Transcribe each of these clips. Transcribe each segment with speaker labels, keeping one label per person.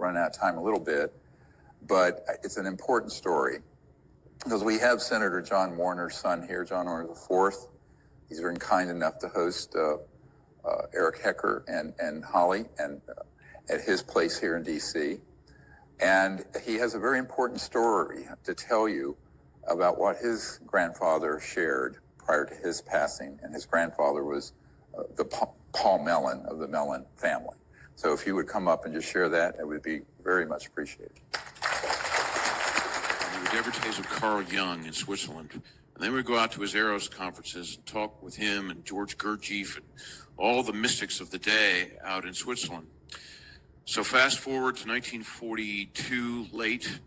Speaker 1: running out of time a little bit, but it's an important story because we have Senator John Warner's son here, John Warner IV. He's been kind enough to host Eric Hecker and Holly at his place here in D.C. And he has a very important story to tell you about what his grandfather shared prior to his passing. And his grandfather was the Paul Mellon of the Mellon family. So if you would come up and just share that, it would be very much appreciated.
Speaker 2: We would advertise with Carl Jung in Switzerland. And then we'd go out to his Eros conferences and talk with him and George Gurdjieff and all the mystics of the day out in Switzerland. So fast forward to 1942, late,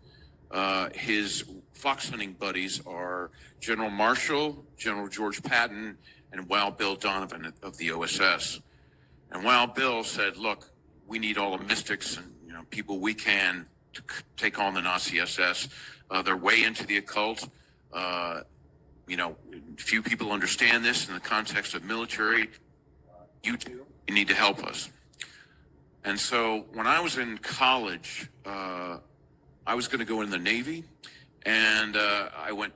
Speaker 2: his fox hunting buddies are General Marshall, General George Patton, and Wild Bill Donovan of the OSS. And Wild Bill said, look, we need all the mystics and people we can to take on the Nazi SS. They're way into the occult. Few people understand this in the context of military. You need to help us. And so when I was in college, I was going to go in the Navy, and I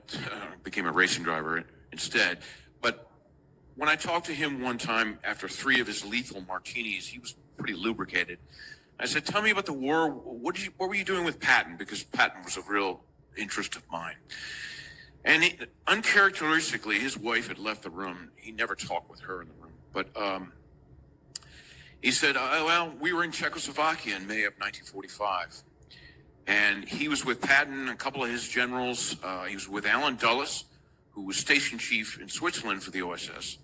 Speaker 2: became a racing driver instead. But when I talked to him one time after 3 of his lethal martinis, he was pretty lubricated. I said, tell me about the war. What were you doing with Patton? Because Patton was a real interest of mine. And uncharacteristically, his wife had left the room. He never talked with her in the room. But he said, well, we were in Czechoslovakia in May of 1945. And he was with Patton, a couple of his generals. He was with Alan Dulles, who was station chief in Switzerland for the OSS.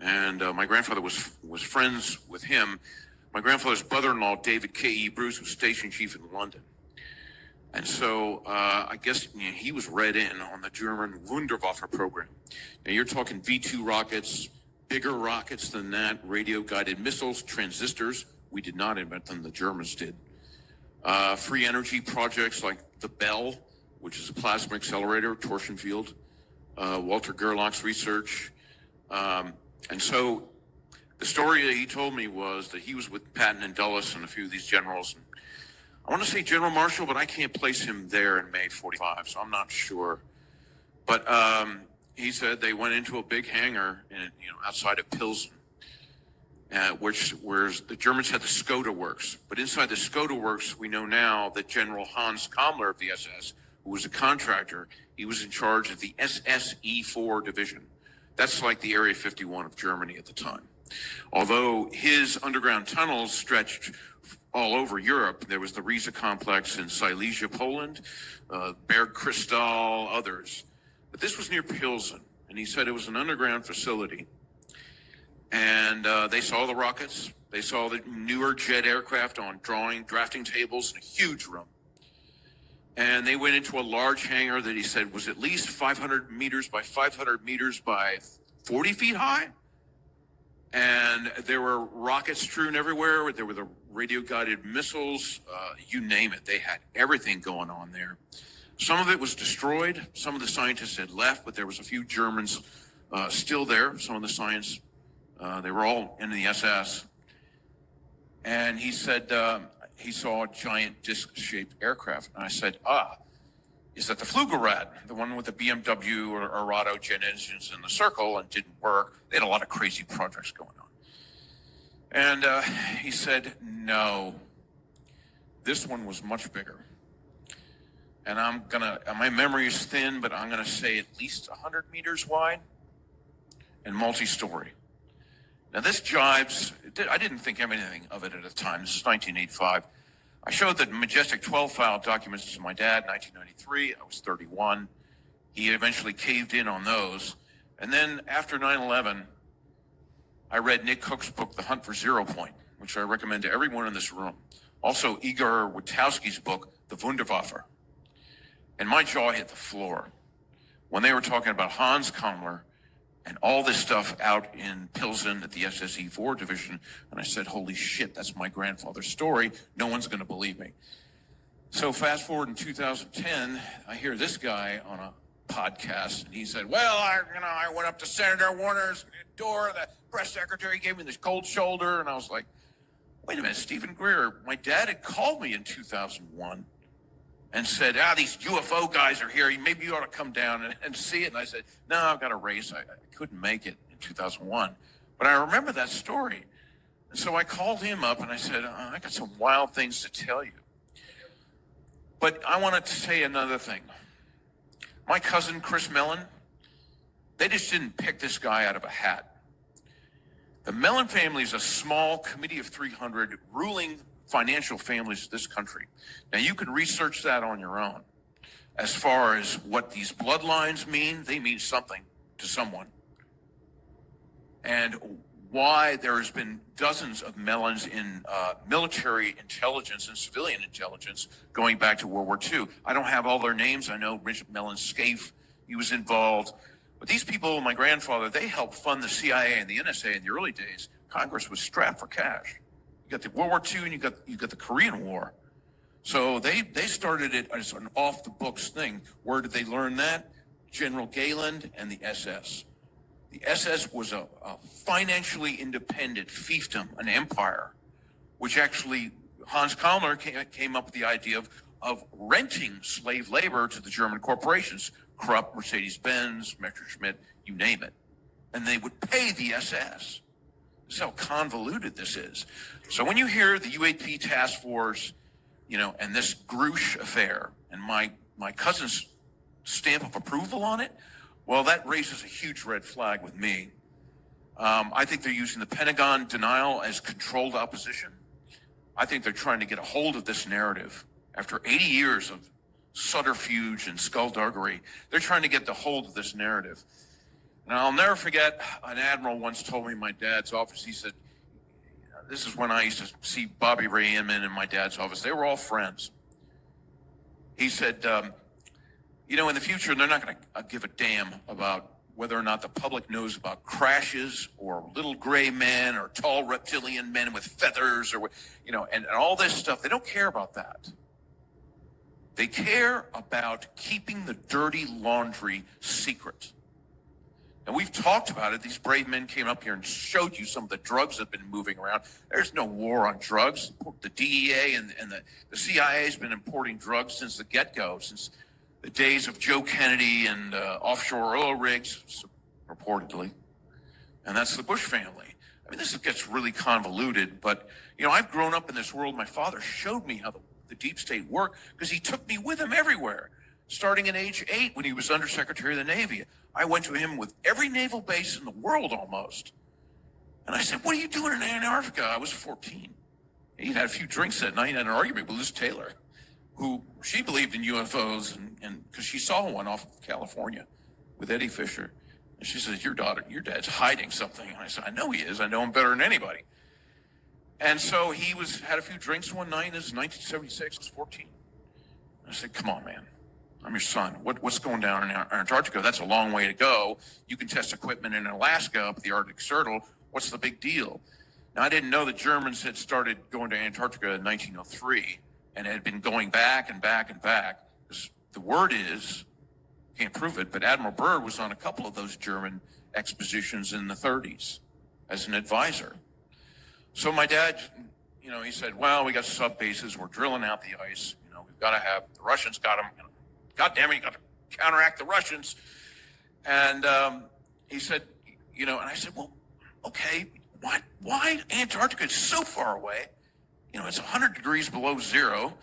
Speaker 2: And my grandfather was friends with him. My grandfather's brother-in-law, David K.E. Bruce, was station chief in London. And so I guess he was read in on the German Wunderwaffe program. Now you're talking V-2 rockets, bigger rockets than that, radio-guided missiles, transistors. We did not invent them, the Germans did. Free energy projects like the Bell, which is a plasma accelerator, torsion field, Walter Gerlach's research. And so the story that he told me was that he was with Patton and Dulles and a few of these generals. And I want to say General Marshall, but I can't place him there in May 45, so I'm not sure. But he said they went into a big hangar outside of Pilsen, where the Germans had the Skoda Works. But inside the Skoda Works, we know now that General Hans Kammler of the SS, who was a contractor, he was in charge of the SSE-4 division. That's like the Area 51 of Germany at the time. Although his underground tunnels stretched all over Europe, there was the Riesa complex in Silesia, Poland, Berg Kristall, others. But this was near Pilsen, and he said it was an underground facility. And they saw the rockets. They saw the newer jet aircraft on drafting tables in a huge room. And they went into a large hangar that he said was at least 500 meters by 500 meters by 40 feet high. And there were rockets strewn everywhere. There were the radio-guided missiles, you name it. They had everything going on there. Some of it was destroyed. Some of the scientists had left, but there was a few Germans still there. Some of the science, they were all in the SS. And he said he saw a giant disc-shaped aircraft. And I said, is that the Flügelrad, the one with the BMW or Arado jet engines in the circle and didn't work? They had a lot of crazy projects going on. And he said, no, this one was much bigger. And my memory is thin, but I'm gonna say at least 100 meters wide and multi-story. Now this jibes, I didn't think anything of it at the time. This is 1985. I showed the Majestic 12 file documents to my dad in 1993. I was 31. He eventually caved in on those. And then after 9/11, I read Nick Cook's book, The Hunt for Zero Point, which I recommend to everyone in this room. Also Igor Witowski's book, The Wunderwaffe. And my jaw hit the floor when they were talking about Hans Kammler and all this stuff out in Pilsen at the SSE-4 division. And I said, holy shit, that's my grandfather's story. No one's going to believe me. So fast forward in 2010, I hear this guy on a podcast, and he said, well, I went up to Senator Warner's door. The press secretary gave me this cold shoulder. And I was like, wait a minute, Stephen Greer, my dad had called me in 2001 and said, these UFO guys are here. Maybe you ought to come down and see it. And I said, no, I've got a race. I couldn't make it in 2001. But I remember that story. And so I called him up and I said, I got some wild things to tell you. But I wanted to say another thing. My cousin, Chris Mellon, they just didn't pick this guy out of a hat. The Mellon family is a small committee of 300 ruling financial families of this country. Now, you can research that on your own. As far as what these bloodlines mean, they mean something to someone. And why there has been dozens of Mellons in military intelligence and civilian intelligence going back to World War II. I don't have all their names. I know Richard Mellon Scaife, he was involved. But these people, my grandfather, they helped fund the CIA and the NSA in the early days. Congress was strapped for cash. You got the World War II and you got the Korean War. So they started it as an off-the-books thing. Where did they learn that? General Gayland and the SS. The SS was a financially independent fiefdom, an empire, which actually Hans Kammler came up with the idea of renting slave labor to the German corporations, Krupp, Mercedes-Benz, Messerschmitt, you name it. And they would pay the SS. This is how convoluted this is. So when you hear the UAP task force, and this Grush affair, and my cousin's stamp of approval on it, well, that raises a huge red flag with me. I think they're using the Pentagon denial as controlled opposition. I think they're trying to get a hold of this narrative. After 80 years of subterfuge and skullduggery, they're trying to get the hold of this narrative. And I'll never forget, an admiral once told me in my dad's office, he said, this is when I used to see Bobby Ray Inman in my dad's office. They were all friends. He said, in the future, they're not going to give a damn about whether or not the public knows about crashes or little gray men or tall reptilian men with feathers or, and all this stuff. They don't care about that. They care about keeping the dirty laundry secret. And we've talked about it. These brave men came up here and showed you some of the drugs that have been moving around. There's no war on drugs. The DEA and the CIA has been importing drugs since the get-go, since the days of Joe Kennedy and offshore oil rigs, purportedly. And that's the Bush family. I mean, this gets really convoluted, but, I've grown up in this world. My father showed me how the deep state worked because he took me with him everywhere, starting at age 8 when he was Undersecretary of the Navy. I went to him with every naval base in the world almost. And I said, what are you doing in Antarctica? I was 14. He'd had a few drinks that night and had an argument with Liz Taylor, who she believed in UFOs and because she saw one off of California with Eddie Fisher. And she says, your dad's hiding something. And I said, I know he is. I know him better than anybody. And so he had a few drinks one night. This is 1976. I was 14. I said, come on, man. I'm your son. What's going down in Antarctica? That's a long way to go. You can test equipment in Alaska up at the Arctic Circle. What's the big deal? Now, I didn't know the Germans had started going to Antarctica in 1903 and had been going back and back and back. The word is, can't prove it, but Admiral Byrd was on a couple of those German expeditions in the 30s as an advisor. So my dad, he said, well, we got sub bases. We're drilling out the ice. We've got to have, the Russians got them. God damn it, you got to counteract the Russians. And he said, and I said, well, okay, why Antarctica is so far away? It's 100 degrees below zero.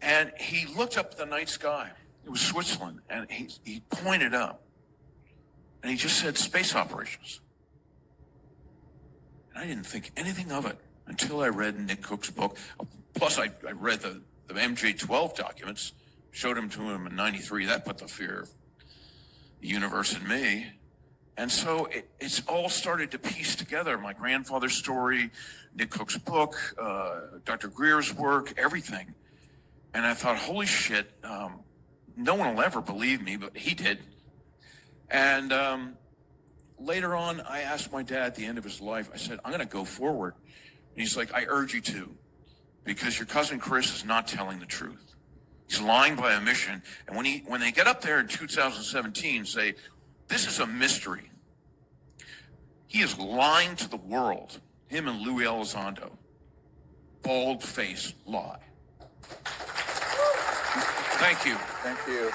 Speaker 2: And he looked up at the night sky. It was Switzerland. And he pointed up. And he just said, space operations. And I didn't think anything of it until I read Nick Cook's book. Plus, I read the MJ-12 documents. Showed him to him in 93. That put the fear of the universe in me. And so it's all started to piece together. My grandfather's story, Nick Cook's book, Dr. Greer's work, everything. And I thought, holy shit, no one will ever believe me, but he did. And later on, I asked my dad at the end of his life, I said, I'm going to go forward. And he's like, I urge you to, because your cousin Chris is not telling the truth. He's lying by omission. And when they get up there in 2017, say, this is a mystery. He is lying to the world, him and Louis Elizondo. bald-faced lie. Thank you.
Speaker 1: Thank you.